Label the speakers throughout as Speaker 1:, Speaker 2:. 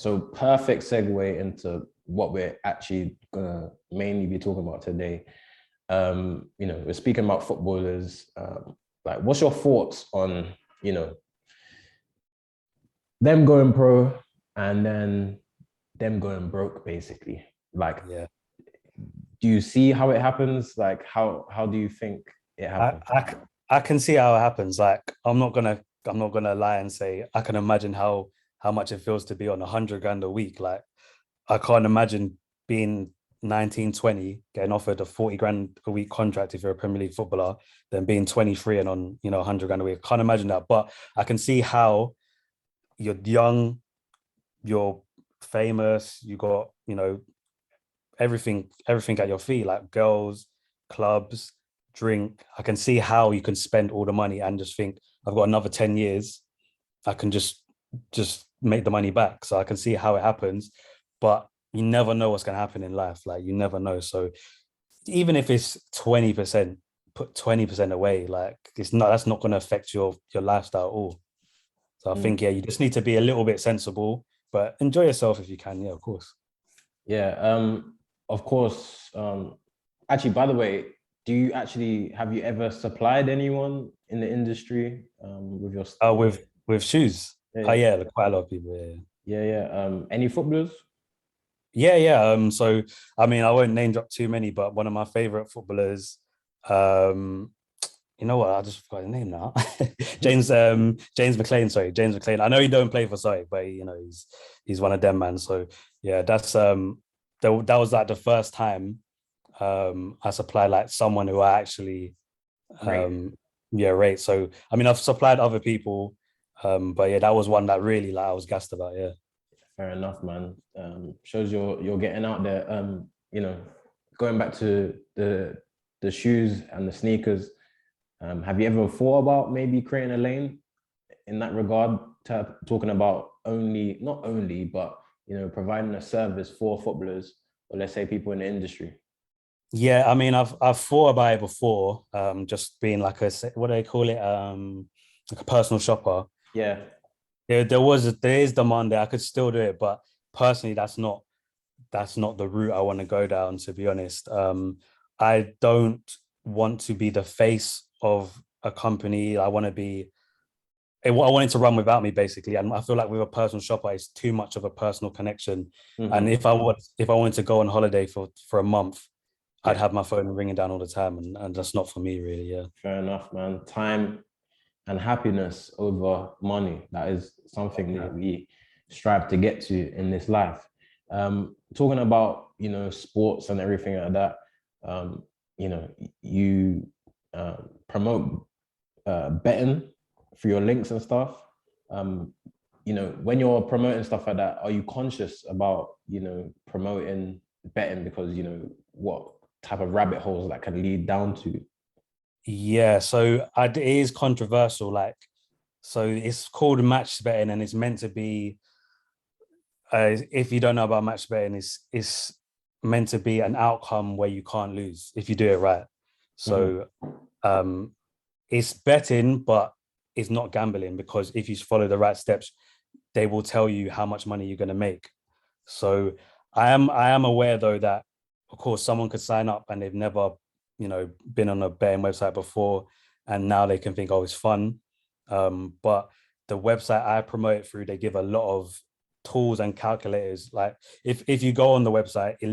Speaker 1: So perfect segue into what we're actually gonna mainly be talking about today. We're speaking about footballers. Like, what's your thoughts on, you know, them going pro and then them going broke, basically? Like,
Speaker 2: Yeah,
Speaker 1: do you see how it happens? Like, how do you think it
Speaker 2: I,
Speaker 1: happens?
Speaker 2: I, I can see how it happens. Like, I'm not gonna lie and say I can imagine how much it feels to be on 100 grand a week. Like, I can't imagine being 19, 20, getting offered a 40 grand a week contract if you're a Premier League footballer, then being 23 and on 100 grand a week. I can't imagine that, but I can see how you're young, you're famous, you got everything at your feet, like girls, clubs, drink. I can see how you can spend all the money and just think, I've got another 10 years, I can just make the money back. So I can see how it happens, but you never know what's going to happen in life. Like, you never know. So even if it's 20%, put 20% away, like, that's not going to affect your lifestyle at all. So I
Speaker 1: Mm.
Speaker 2: think, yeah, you just need to be a little bit sensible, but enjoy yourself if you can. Yeah, of course.
Speaker 1: Yeah, of course. Actually, by the way, have you ever supplied anyone in the industry with your
Speaker 2: With shoes. Oh
Speaker 1: yeah,
Speaker 2: yeah, quite a lot of people. Yeah,
Speaker 1: yeah. Any footballers?
Speaker 2: yeah. So I mean, I won't name drop too many, but one of my favorite footballers, um, you know what? I just forgot his name now. James McLean. Sorry, James McLean. I know he don't play for Surrey, but he's one of them, man. So yeah, that was like the first time I supplied like someone who I actually
Speaker 1: Right.
Speaker 2: rate. So I mean, I've supplied other people, but yeah, that was one that really like I was gassed about. Yeah.
Speaker 1: Fair enough, man. Shows you're getting out there. Going back to the shoes and the sneakers. Have you ever thought about maybe creating a lane in that regard? Talking about not only, but providing a service for footballers, or let's say people in the industry.
Speaker 2: Yeah, I mean, I've thought about it before, just being like what do they call it, like a personal shopper.
Speaker 1: Yeah.
Speaker 2: There is demand there. I could still do it, but personally, that's not the route I want to go down. To be honest, I don't want to be the face of a company. I want it to run without me, basically. And I feel like with a personal shopper, it's too much of a personal connection. And
Speaker 1: Hmm.
Speaker 2: if I wanted to go on holiday for a month, I'd
Speaker 1: Yeah.
Speaker 2: have my phone ringing down all the time, and that's not for me, really. Yeah.
Speaker 1: Fair enough, man. Time and happiness over money. That is something
Speaker 2: Yeah.
Speaker 1: that we strive to get to in this life. Talking about, sports and everything like that, um, you promote betting for your links and stuff. Um, when you're promoting stuff like that, are you conscious about, promoting betting because, what type of rabbit holes that can lead down to?
Speaker 2: Yeah. So it is controversial. Like, so it's called match betting, and it's meant to be. If you don't know about match betting, it's meant to be an outcome where you can't lose if you do it right.
Speaker 1: Mhm.
Speaker 2: So um, it's betting, but it's not gambling, because if you follow the right steps, they will tell you how much money you're going to make. So I am aware though that of course someone could sign up and they've never been on a betting website before, and now they can think, oh, it's fun. But the website I promote it through, they give a lot of tools and calculators. Like, if you go on the website, it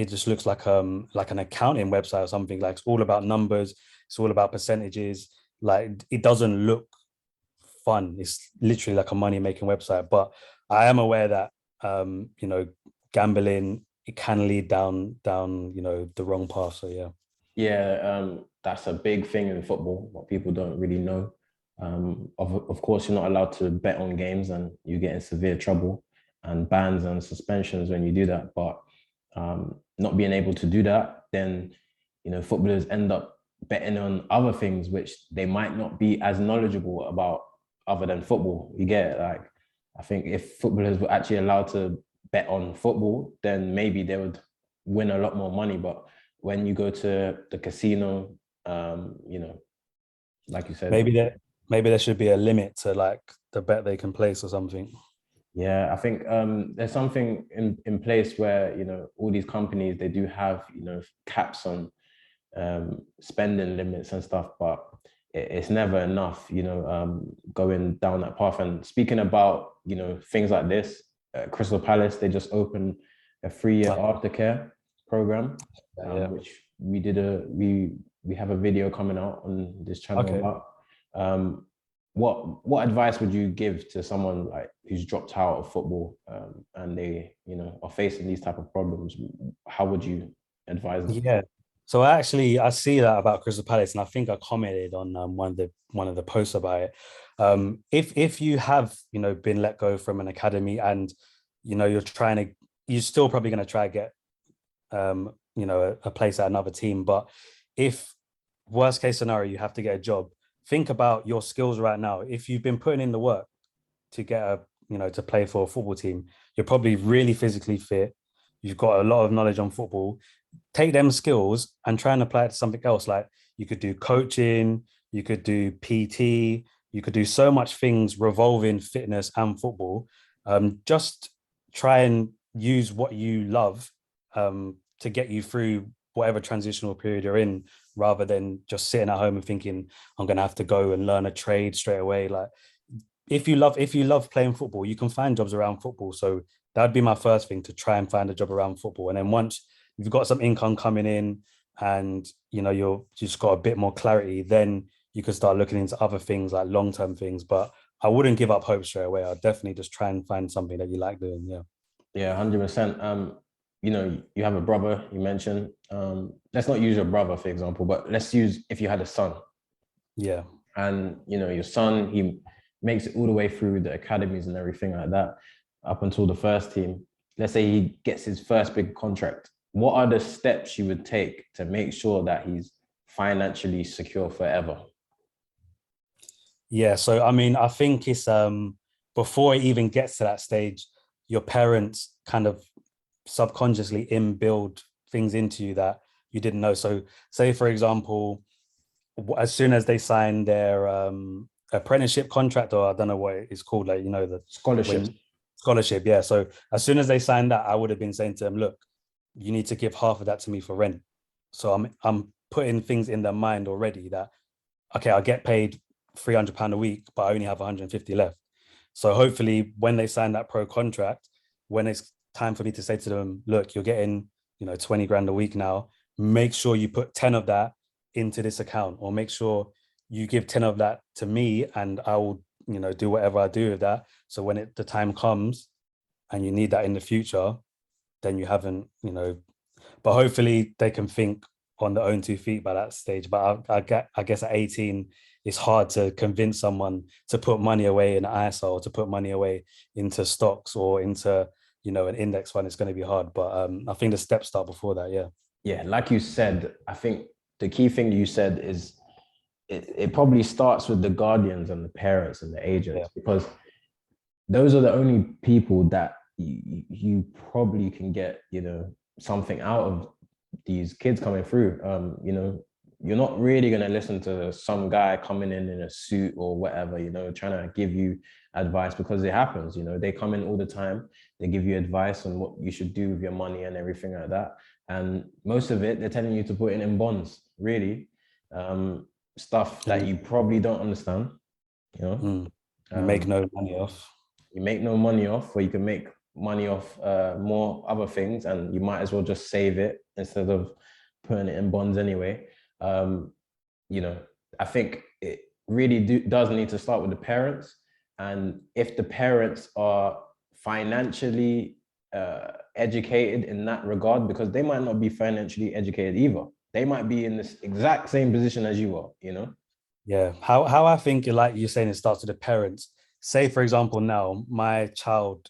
Speaker 2: just looks like an accounting website or something. Like, it's all about numbers, it's all about percentages. Like, it doesn't look fun. It's literally like a money making website. But I am aware that gambling, it can lead down the wrong path. So yeah.
Speaker 1: Yeah, that's a big thing in football, what people don't really know. Of course, you're not allowed to bet on games and you get in severe trouble and bans and suspensions when you do that. But not being able to do that, then, footballers end up betting on other things which they might not be as knowledgeable about other than football. You get it? Like, I think if footballers were actually allowed to bet on football, then maybe they would win a lot more money. But when you go to the casino, like you said,
Speaker 2: Maybe there should be a limit to like the bet they can place or something.
Speaker 1: Yeah, I think there's something in place where, all these companies, they do have, caps on spending limits and stuff, but it's never enough, going down that path. And speaking about, things like this, Crystal Palace, they just opened a 3-year aftercare program,
Speaker 2: Yeah.
Speaker 1: which we have a video coming out on this channel
Speaker 2: Okay.
Speaker 1: about. What advice would you give to someone like who's dropped out of football, and they, are facing these type of problems? How would you advise them?
Speaker 2: Yeah. So I see that about Crystal Palace, and I think I commented on one of the posts about it. If you have been let go from an academy, and you're still probably going to try to get a place at another team. But if worst case scenario you have to get a job, think about your skills right now. If you've been putting in the work to get to play for a football team, you're probably really physically fit. You've got a lot of knowledge on football. Take them skills and try and apply it to something else. Like you could do coaching, you could do PT, you could do so much things revolving fitness and football. Just try and use what you love to get you through whatever transitional period you're in, rather than just sitting at home and thinking, I'm going to have to go and learn a trade straight away. Like if you love playing football, you can find jobs around football. So that'd be my first thing, to try and find a job around football. And then once you've got some income coming in, and you're just got a bit more clarity, then you can start looking into other things, like long-term things. But I wouldn't give up hope straight away. I'd definitely just try and find something that you like doing. Yeah.
Speaker 1: Yeah, 100%. You have a brother, you mentioned. Let's not use your brother, for example, but let's use if you had a son.
Speaker 2: Yeah.
Speaker 1: And your son, he makes it all the way through the academies and everything like that, up until the first team. Let's say he gets his first big contract. What are the steps you would take to make sure that he's financially secure forever?
Speaker 2: Yeah. So I mean, I think it's before it even gets to that stage, your parents kind of subconsciously inbuild things into you that you didn't know. So say for example, as soon as they sign their apprenticeship contract, or I don't know what it's called, like the
Speaker 1: Scholarships.
Speaker 2: when scholarship, yeah. So as soon as they signed that, I would have been saying to them, look, you need to give half of that to me for rent. So I'm putting things in their mind already that, okay, I'll get paid £300 a week, but I only have 150 left. So hopefully when they sign that pro contract, when it's time for me to say to them, look, you're getting 20 grand a week now, make sure you put 10 of that into this account, or make sure you give 10 of that to me, and I will do whatever I do with that. So when the time comes and you need that in the future, then you haven't, but hopefully they can think on their own 2 feet by that stage. But I guess at 18, it's hard to convince someone to put money away in an ISA, or to put money away into stocks, or into, an index fund. It's going to be hard. But I think the steps start before that. Yeah.
Speaker 1: Yeah, like you said, I think the key thing you said is it probably starts with the guardians and the parents and the
Speaker 2: Yeah.
Speaker 1: agents, because those are the only people that you probably can get, something out of these kids coming through. You're not really going to listen to some guy coming in a suit or whatever, trying to give you advice, because it happens. They come in all the time, they give you advice on what you should do with your money and everything like that. And most of it, they're telling you to put it in bonds, really. Stuff that
Speaker 2: And
Speaker 1: you probably don't understand, you know.
Speaker 2: you make
Speaker 1: Um,
Speaker 2: no money off.
Speaker 1: you make no money off, or you can make money off more other things, and you might as well just save it instead of putting it in bonds anyway. Um, you know, I think it really does need to start with the parents. And if the parents are financially educated in that regard, because they might not be financially educated either. They might be in this exact same position as you are.
Speaker 2: Yeah. How I think, like you're saying, it starts with the parents. Say, for example, now my child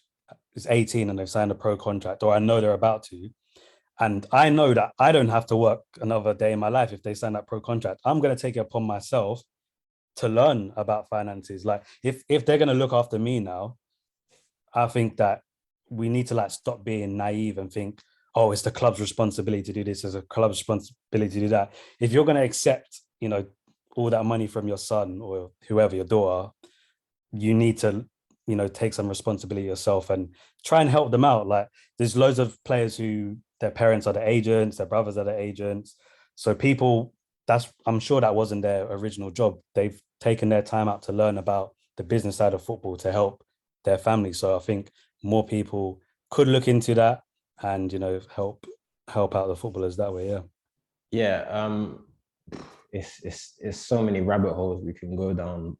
Speaker 2: is 18 and they've signed a pro contract, or I know they're about to. And I know that I don't have to work another day in my life if they sign that pro contract. I'm going to take it upon myself to learn about finances. Like if they're going to look after me now, I think that we need to like stop being naive and think, oh, it's the club's responsibility to do this, it's a club's responsibility to do that. If you're going to accept, all that money from your son or whoever, your daughter, you need to take some responsibility yourself and try and help them out. Like there's loads of players who their parents are the agents, their brothers are the agents. So people, I'm sure that wasn't their original job. They've taken their time out to learn about the business side of football to help their family. So I think more people could look into that and help out the footballers that way. Yeah.
Speaker 1: Yeah, it's so many rabbit holes we can go down,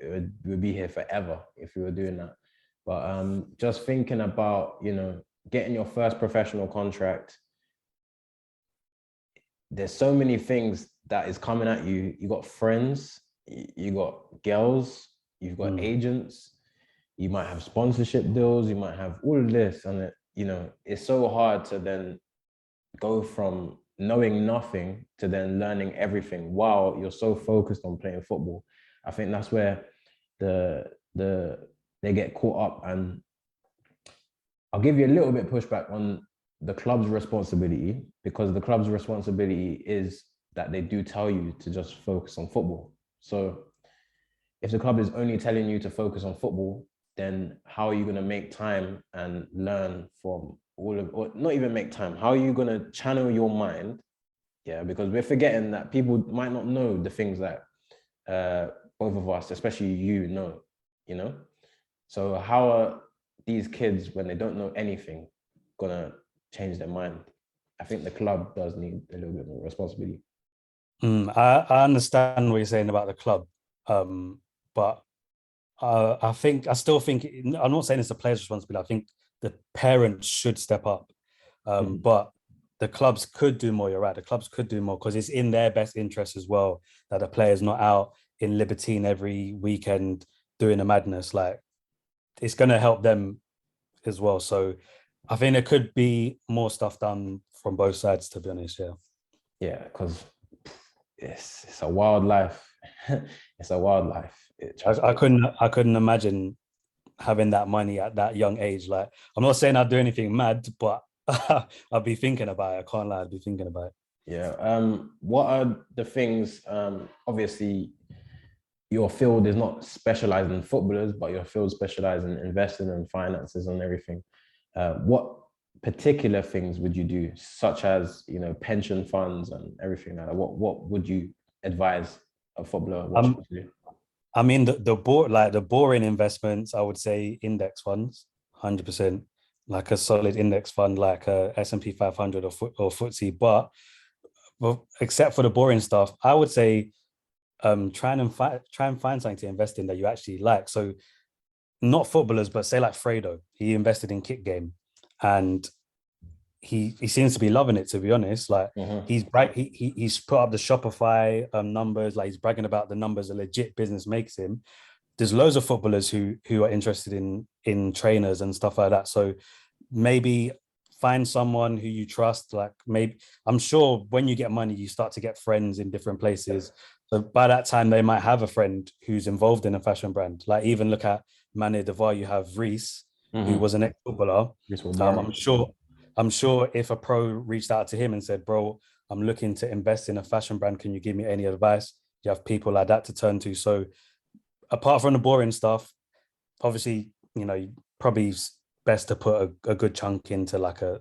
Speaker 1: and we'd be here forever if we were doing that. But just thinking about getting your first professional contract, there's so many things that is coming at you. You got friends, you got girls, you've got agents, you might have sponsorship deals, you might have all of this, and it's so hard to then go from knowing nothing to then learning everything while you're so focused on playing football. I think that's where they get caught up. And I'll give you a little bit pushback on the club's responsibility, because the club's responsibility is that they do tell you to just focus on football. So if the club is only telling you to focus on football, then how are you going to make time and learn from or not even make time? How are you going to channel your mind? Yeah, because we're forgetting that people might not know the things that both of us, especially know. So how are these kids, when they don't know anything, gonna change their mind? I think the club does need a little bit more responsibility.
Speaker 2: I understand what you're saying about the club, but I still think I'm not saying it's a player's responsibility. I think the parents should step up, but the clubs could do more. You're right. The clubs could do more because it's in their best interest as well that the player's not out in libertine every weekend doing a madness. Like it's going to help them as well. So I think there could be more stuff done from both sides, to be honest. Yeah.
Speaker 1: Yeah, because it's a wild life. It's a wild life.
Speaker 2: I couldn't imagine having that money at that young age. Like, I'm not saying I'd do anything mad, but I'd be thinking about it. I can't lie, I'd be thinking about it.
Speaker 1: Yeah. What are the things? Obviously, your field is not specialized in footballers, but your field specialized in investing and finances and everything. What particular things would you do, such as pension funds and everything like that? What would you advise a footballer watching to do?
Speaker 2: I mean, the boring investments, I would say index funds, 100%, like a solid index fund, like a S&P 500 or FTSE. But well, except for the boring stuff, I would say try and find something to invest in that you actually like. So not footballers, but say like Fredo, he invested in Kick Game, and he seems to be loving it, to be honest. Like he's put up the Shopify numbers, like he's bragging about the numbers a legit business makes him. There's loads of footballers who are interested in trainers and stuff like that. So maybe find someone who you trust. Like maybe I'm sure when you get money, you start to get friends in different places. So by that time, they might have a friend who's involved in a fashion brand. Like even look at Mane Devar, you have Reese, who was an ex-footballer. I'm sure if a pro reached out to him and said, bro, I'm looking to invest in a fashion brand, can you give me any advice? You have people like that to turn to. So apart from the boring stuff, obviously, probably best to put a good chunk into like a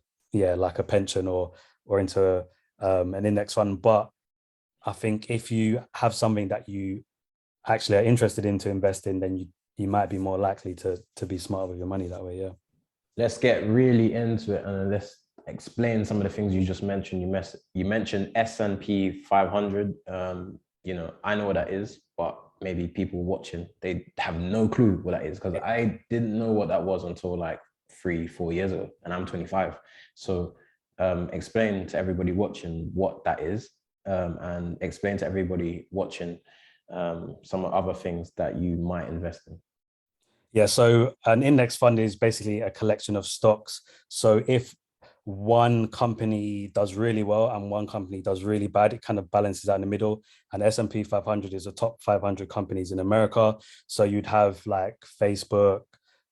Speaker 2: pension or into an index fund. But I think if you have something that you actually are interested in to invest in, then you might be more likely to be smart with your money that way. Yeah.
Speaker 1: Let's get really into it and let's explain some of the things you just mentioned. You mentioned S&P 500. I know what that is, but maybe people watching, they have no clue what that is, because I didn't know what that was until like 3-4 years ago, and I'm 25. So explain to everybody watching what that is, and explain to everybody watching some other things that you might invest in.
Speaker 2: Yeah, so an index fund is basically a collection of stocks. So if one company does really well and one company does really bad, it kind of balances out in the middle. And S&P 500 is the top 500 companies in America. So you'd have like Facebook,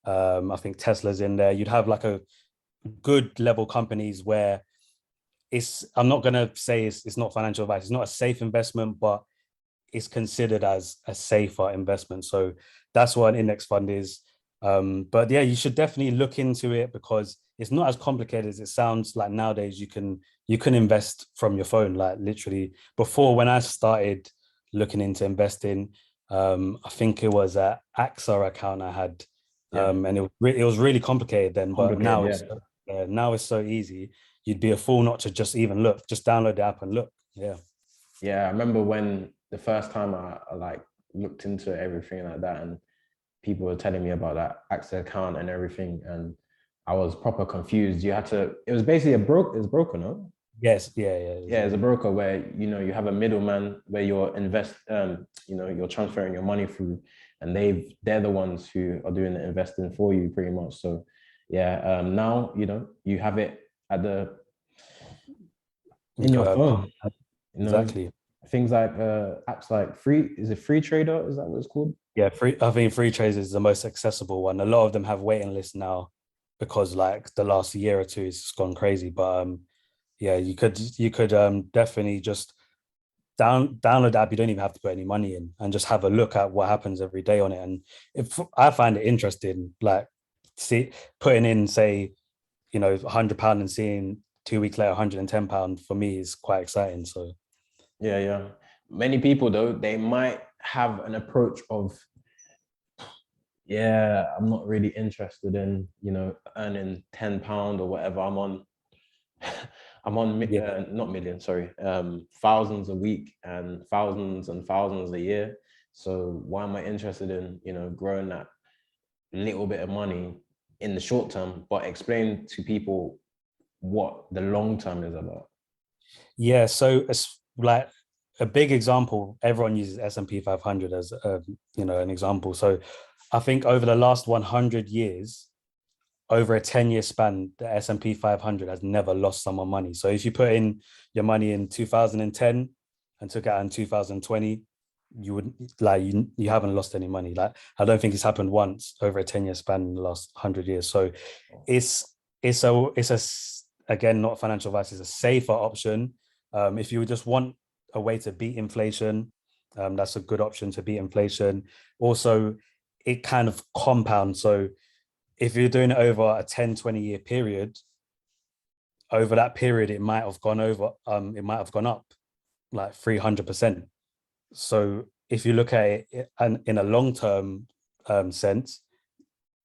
Speaker 2: I think Tesla's in there. You'd have like a good level companies where I'm not going to say it's not financial advice. It's not a safe investment, but it's considered as a safer investment. So that's what an index fund is. But yeah, you should definitely look into it because it's not as complicated as it sounds. Like nowadays, you can invest from your phone. Like literally, before when I started looking into investing, I think it was a AXA account I had,
Speaker 1: Yeah,
Speaker 2: and it was really complicated then. But
Speaker 1: complicated.
Speaker 2: now
Speaker 1: Yeah,
Speaker 2: now it's so easy. You'd be a fool not to just even look. Just download the app and look. Yeah.
Speaker 1: yeah. I remember when the first time I like looked into everything like that, and people were telling me about that AXA account and everything, and I was proper confused. You had to. It was basically it's broker, no?
Speaker 2: Yes. Yeah. Yeah.
Speaker 1: Yeah, it's a
Speaker 2: Exactly.
Speaker 1: broker where you have a middleman where you're transferring your money through, and they're the ones who are doing the investing for you pretty much. So yeah, now you have it at the
Speaker 2: You
Speaker 1: in your
Speaker 2: go,
Speaker 1: phone. You know,
Speaker 2: exactly.
Speaker 1: things like apps like free is it free trader? Is that what it's called?
Speaker 2: Yeah, I think free trades is the most accessible one. A lot of them have waiting lists now because like the last year or two it's gone crazy. But yeah, you could definitely just download the app. You don't even have to put any money in and just have a look at what happens every day on it. And if I find it interesting, like see putting in say, £100 and seeing 2 weeks later £110 for me is quite exciting. So
Speaker 1: Yeah, yeah. Many people though, they might have an approach of, yeah, I'm not really interested in, earning £10 or whatever. I'm on
Speaker 2: yeah.
Speaker 1: not million, sorry, thousands a week and thousands a year. So why am I interested in, growing that little bit of money in the short term, but explain to people what the long term is about.
Speaker 2: Yeah, so it's like a big example. Everyone uses S&P 500 as an example. So I think over the last 100 years, over a 10-year span, the S&P 500 has never lost someone money. So if you put in your money in 2010 and took it out in 2020, you would like you haven't lost any money. Like I don't think it's happened once over a 10-year span in the last 100 years. So it's again not financial advice, it's a safer option. If you just want a way to beat inflation, that's a good option to beat inflation. Also, it kind of compounds. So if you're doing it over a 10-20 year period, over that period, it might have gone up like 300%. So if you look at it and in a long-term sense,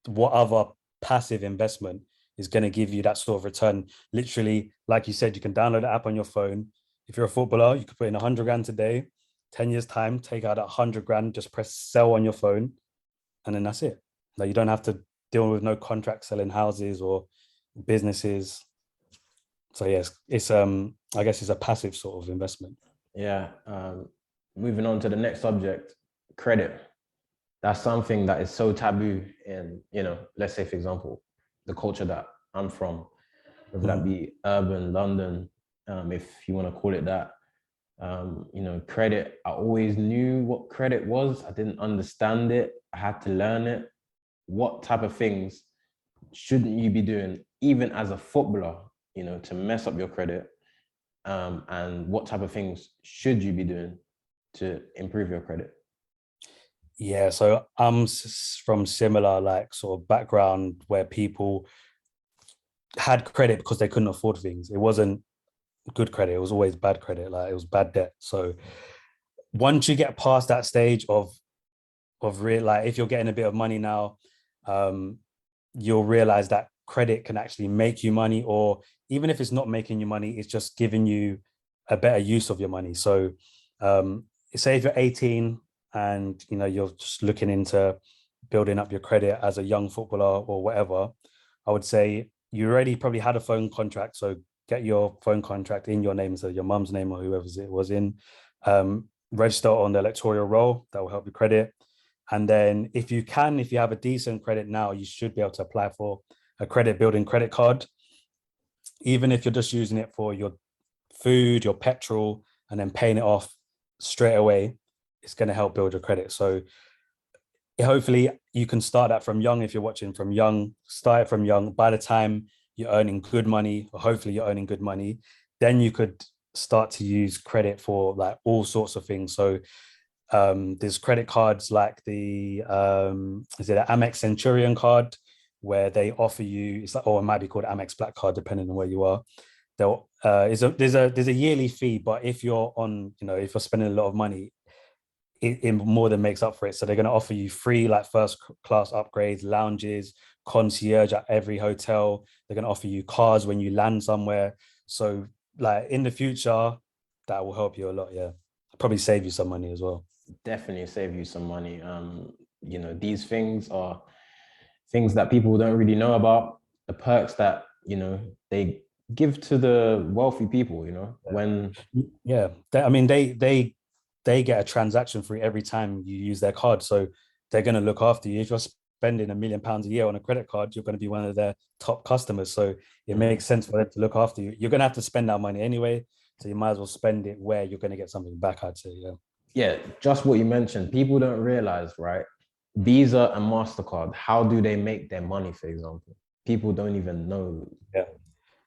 Speaker 2: what other passive investment is going to give you that sort of return? Literally, like you said, you can download the app on your phone. If you're a footballer, you could put in 100 grand today, 10 years time, take out 100 grand, just press sell on your phone, and then that's it. Like you don't have to deal with no contract selling houses or businesses. So yes, it's I guess it's a passive sort of investment.
Speaker 1: Yeah. Moving on to the next subject, credit. That's something that is so taboo in, let's say, for example, the culture that I'm from, whether that
Speaker 2: Mm.
Speaker 1: be urban London, if you want to call it that. Credit, I always knew what credit was. I didn't understand it. I had to learn it. What type of things shouldn't you be doing, even as a footballer, to mess up your credit? And what type of things should you be doing to improve your credit?
Speaker 2: Yeah, so I'm from similar like sort of background where people had credit because they couldn't afford things. It wasn't good credit, it was always bad credit, like it was bad debt. So once you get past that stage of real, like if you're getting a bit of money now, um you'll realize that credit can actually make you money, or even if it's not making you money, it's just giving you a better use of your money. So um say if you're 18 and you're just looking into building up your credit as a young footballer or whatever, I would say you already probably had a phone contract, so get your phone contract in your name, so your mum's name or whoever's it was in. Register on the electoral roll, that will help your credit. And then if you have a decent credit now, you should be able to apply for a credit building credit card, even if you're just using it for your food, your petrol, and then paying it off straight away. It's going to help build your credit. So hopefully you can start that from young. If you're watching from young, start it from young. By the time you're earning good money, or hopefully you're earning good money, then you could start to use credit for like all sorts of things. So There's credit cards like the is it an Amex Centurion card where they offer you, it's like, or it might be called Amex Black card depending on where you are. They'll there's a yearly fee, but if you're on, if you're spending a lot of money, it more than makes up for it. So they're going to offer you free like first class upgrades, lounges, concierge at every hotel. They're going to offer you cars when you land somewhere. So like in the future, that will help you a lot. Yeah, probably save you some money as well.
Speaker 1: Definitely save you some money. These things are things that people don't really know about, the perks that, they give to the wealthy people, when
Speaker 2: Yeah, I mean they get a transaction fee every time you use their card, so they're going to look after you. If you're spending £1 million a year on a credit card, you're going to be one of their top customers. So it makes sense for them to look after you. You're going to have to spend that money anyway, so you might as well spend it where you're going to get something back. I'd say, yeah.
Speaker 1: Yeah, just what you mentioned. People don't realize, right? Visa and MasterCard, how do they make their money, for example? People don't even know
Speaker 2: Yeah.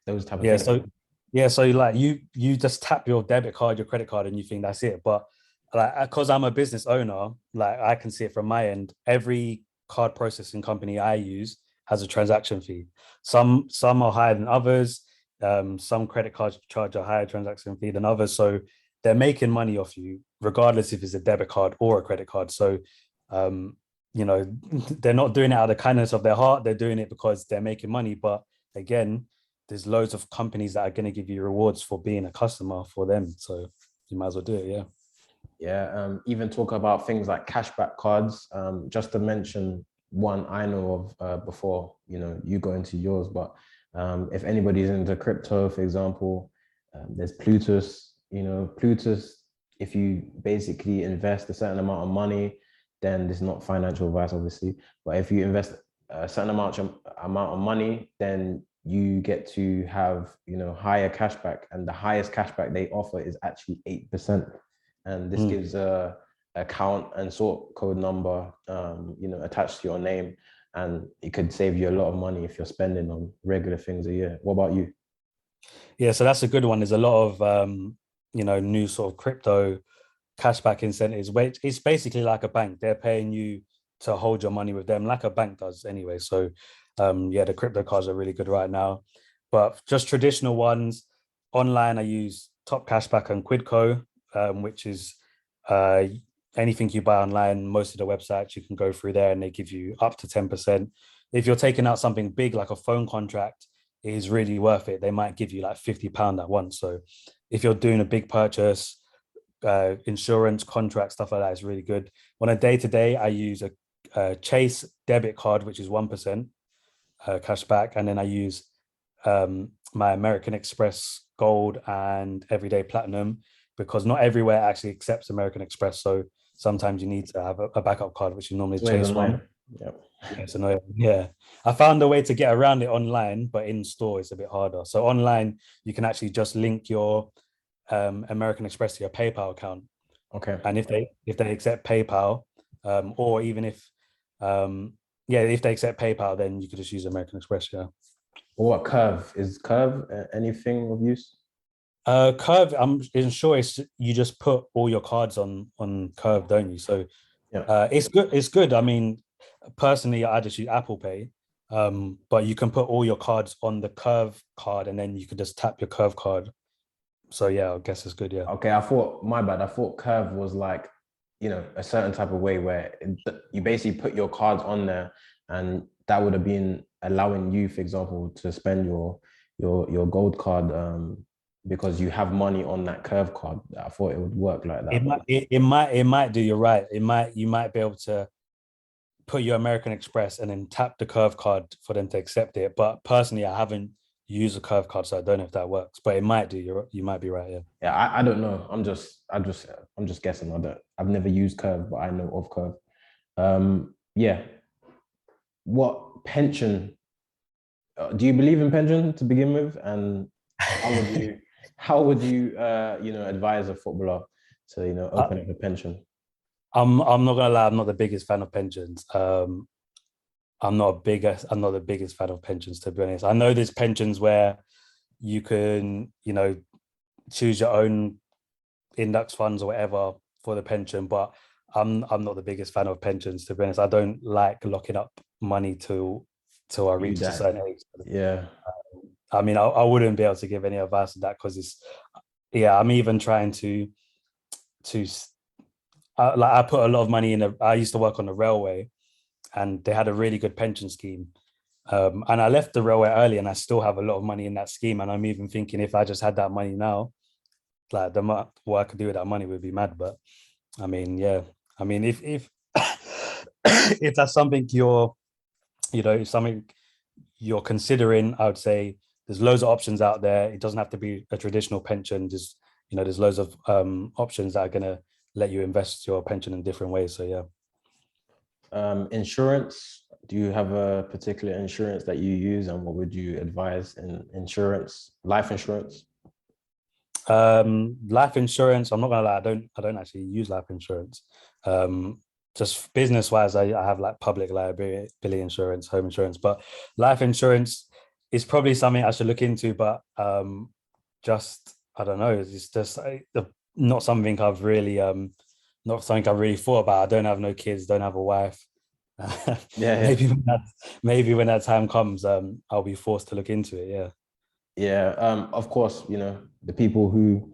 Speaker 1: those type of
Speaker 2: Yeah.
Speaker 1: things.
Speaker 2: So like you just tap your debit card, your credit card, and you think that's it. But like because I'm a business owner, like I can see it from my end. Every card processing company I use has a transaction fee. Some are higher than others. Some credit cards charge a higher transaction fee than others. So they're making money off you, regardless if it's a debit card or a credit card. So you know, they're not doing it out of the kindness of their heart. They're doing it because they're making money. But again, there's loads of companies that are going to give you rewards for being a customer for them. So you might as well do it. Yeah.
Speaker 1: Yeah. Even talk about things like cashback cards. Just to mention one I know of before, you go into yours, but if anybody's into crypto, for example, there's Plutus, Plutus, if you basically invest a certain amount of money, then this is not financial advice, obviously, but if you invest a certain amount of money, then you get to have, higher cashback, and the highest cashback they offer is actually 8%. And this gives a account and sort code number, attached to your name, and it could save you a lot of money if you're spending on regular things a year. What about you?
Speaker 2: Yeah. So that's a good one. There's a lot of, new sort of crypto cashback incentives, which it's basically like a bank. They're paying you to hold your money with them like a bank does anyway. So yeah, the crypto cards are really good right now. But just traditional ones, online I use Top Cashback and Quidco, which is uh, anything you buy online, most of the websites you can go through there and they give you up to 10%. If you're taking out something big like a phone contract, it is really worth it. They might give you like £50 at once. So if you're doing a big purchase, insurance contract, stuff like that is really good. On a day-to-day, I use a Chase debit card, which is 1% cash back, and then I use my American Express Gold and Everyday Platinum, because not everywhere actually accepts American Express. So sometimes you need to have a backup card, which is normally Chase one.
Speaker 1: Yep.
Speaker 2: Yeah, it's annoying. Yeah, I found a way to get around it online, but in store it's a bit harder. So online, you can actually just link your American Express to your PayPal account.
Speaker 1: Okay.
Speaker 2: And if they accept PayPal, or even if if they accept PayPal, then you could just use American Express. Yeah.
Speaker 1: What Curve? Is Curve anything of use?
Speaker 2: Curve, I'm sure it's you just put all your cards on Curve, don't you? So
Speaker 1: Yeah.
Speaker 2: it's good. It's good. I mean, personally, I just use Apple Pay, but you can put all your cards on the Curve card, and then you could just tap your Curve card. So yeah, I guess it's good. Yeah.
Speaker 1: Okay, my bad. I thought Curve was like, a certain type of way where you basically put your cards on there, and that would have been allowing you, for example, to spend your gold card, because you have money on that Curve card. I thought it would work like that.
Speaker 2: It might do. You're right. You might be able to put your American Express and then tap the Curve card for them to accept it. But personally, I haven't used a Curve card, so I don't know if that works. But it might do. You might be right. Yeah.
Speaker 1: Yeah, I don't know. I'm just guessing. I've never used Curve, but I know of Curve. Yeah. What pension? Do you believe in pension to begin with? And how would you advise a footballer to open up a pension?
Speaker 2: I'm not gonna lie. I'm not the biggest fan of pensions. I'm not the biggest fan of pensions, to be honest. I know there's pensions where you can, choose your own index funds or whatever for the pension, but I'm not the biggest fan of pensions, to be honest. I don't like locking up money till I
Speaker 1: You
Speaker 2: reach a
Speaker 1: that,
Speaker 2: certain age.
Speaker 1: yeah.
Speaker 2: I mean, I wouldn't be able to give any advice on that because it's, yeah, I'm even trying to like I put a lot of money in. I used to work on the railway, and they had a really good pension scheme. And I left the railway early, and I still have a lot of money in that scheme. And I'm even thinking if I just had that money now, like what I could do with that money would be mad. But I mean, yeah, I mean, if if that's something if something you're considering, I would say there's loads of options out there. It doesn't have to be a traditional pension. Just there's loads of options that are gonna let you invest your pension in different ways. So yeah.
Speaker 1: Insurance. Do you have a particular insurance that you use, and what would you advise in insurance, life insurance?
Speaker 2: Life insurance, I'm not gonna lie, I don't actually use life insurance. Just business wise, I have like public liability insurance, home insurance, but life insurance is probably something I should look into, but just I don't know, it's just not something I've really not something I've really thought about. I don't have no kids, don't have a wife.
Speaker 1: Yeah, yeah.
Speaker 2: Maybe when that time comes, I'll be forced to look into it. Yeah.
Speaker 1: Yeah, of course, the people who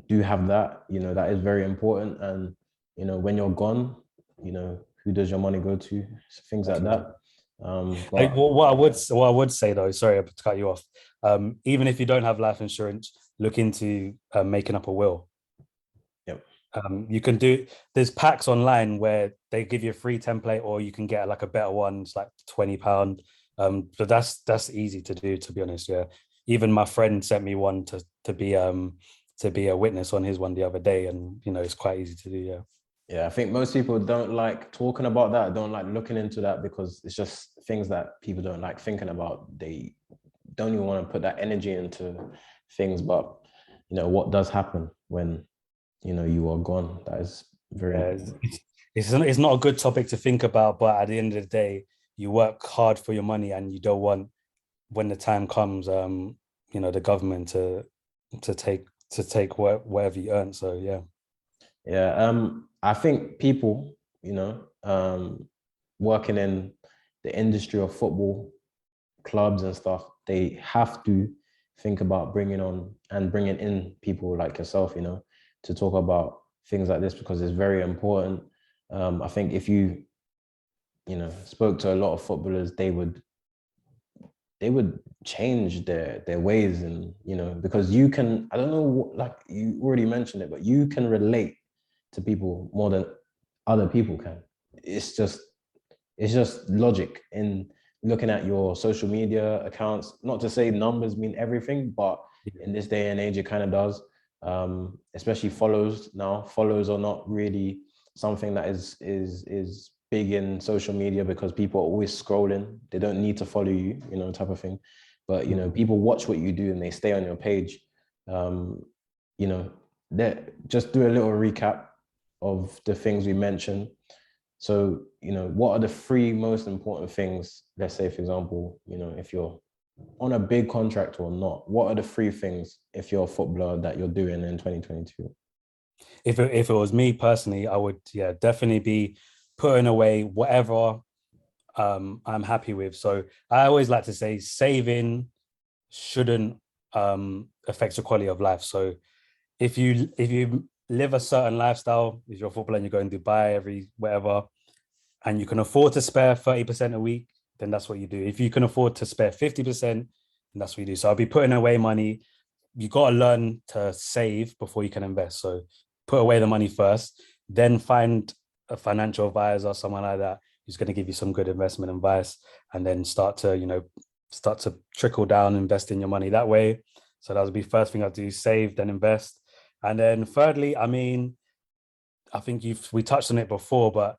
Speaker 1: do have that, that is very important. And, when you're gone, who does your money go to? Things like
Speaker 2: Exactly.
Speaker 1: that.
Speaker 2: Like,
Speaker 1: But
Speaker 2: what I would say though, sorry to cut you off. Even if you don't have life insurance, look into making up a will.
Speaker 1: yep.
Speaker 2: You can do there's packs online where they give you a free template, or you can get like a better one. It's like £20. But that's easy to do, to be honest. Yeah. Even my friend sent me one to be a witness on his one the other day, and it's quite easy to do. Yeah.
Speaker 1: Yeah, I think most people don't like talking about that, don't like looking into that, because it's just things that people don't like thinking about. They don't even want to put that energy into things. But, what does happen when, you are gone? That is very
Speaker 2: Yeah,
Speaker 1: important.
Speaker 2: it's not a good topic to think about, but at the end of the day, you work hard for your money, and you don't want when the time comes, the government to take whatever you earn. So yeah.
Speaker 1: Yeah, I think people, working in the industry of football, clubs and stuff, they have to think about bringing in people like yourself, to talk about things like this, because it's very important. I think if you, spoke to a lot of footballers, they would change their ways. And because you can, I don't know, like you already mentioned it, but you can relate to people more than other people can. It's just it's just logic in looking at your social media accounts. Not to say numbers mean everything, but in this day and age it kind of does. Especially follows. Now follows are not really something that is big in social media, because people are always scrolling. They don't need to follow you, type of thing. But people watch what you do and they stay on your page. um you know that Just do a little recap of the things we mentioned. So, what are the three most important things? Let's say, for example, if you're on a big contract or not, what are the three things, if you're a footballer, that you're doing in 2022?
Speaker 2: If it was me personally, I would, yeah, definitely be putting away whatever I'm happy with. So I always like to say saving shouldn't affect your quality of life. So if you live a certain lifestyle, if you're a footballer and you're going to Dubai every whatever, and you can afford to spare 30% a week, then that's what you do. If you can afford to spare 50%, then that's what you do. So I'll be putting away money. You got to learn to save before you can invest. So put away the money first, then find a financial advisor, someone like that, who's going to give you some good investment advice, and then start to trickle down, invest in your money that way. So that would be first thing I do: save, then invest. And then thirdly, I mean, I think we touched on it before, but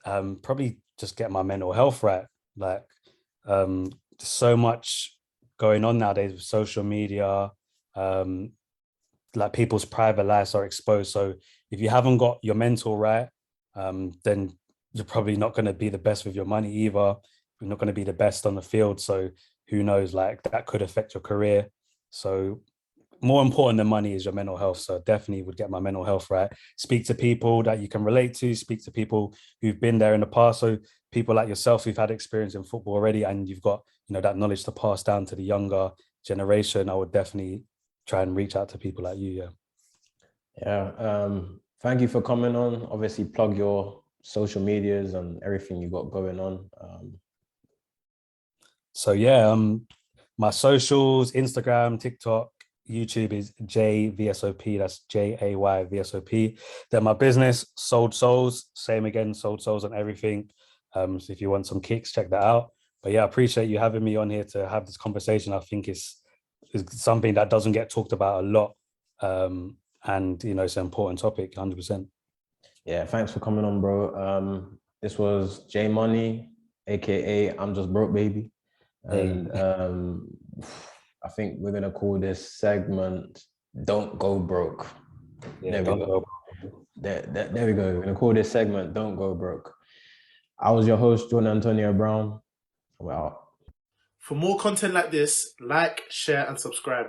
Speaker 2: probably just get my mental health right. Like, so much going on nowadays with social media. Um, like people's private lives are exposed. So if you haven't got your mental right, then you're probably not going to be the best with your money either. You're not going to be the best on the field. So who knows? Like that could affect your career. So more important than money is your mental health. So definitely would get my mental health right. Speak to people that you can relate to. Speak to people who've been there in the past. So people like yourself who've had experience in football already, and you've got that knowledge to pass down to the younger generation. I would definitely try and reach out to people like you. Yeah.
Speaker 1: Yeah. Thank you for coming on. Obviously, plug your social medias and everything you got going on.
Speaker 2: So yeah, my socials, Instagram, TikTok, YouTube is JVSOP. That's JAYVSOP. Then my business, Sold Souls, same again, Sold Souls on everything. So if you want some kicks, check that out. But yeah, I appreciate you having me on here to have this conversation. I think it's something that doesn't get talked about a lot. And it's an important topic, 100%.
Speaker 1: Yeah, thanks for coming on, bro. This was J Money, aka I'm Just Broke Baby.
Speaker 2: Hey,
Speaker 1: And I think we're gonna call this segment "Don't Go Broke."
Speaker 2: yeah,
Speaker 1: There we
Speaker 2: don't
Speaker 1: go.
Speaker 2: go.
Speaker 1: There we go. We're gonna call this segment "Don't Go Broke." I was your host, John Antonio Brown. We're out.
Speaker 3: For more content like this, like, share, and subscribe.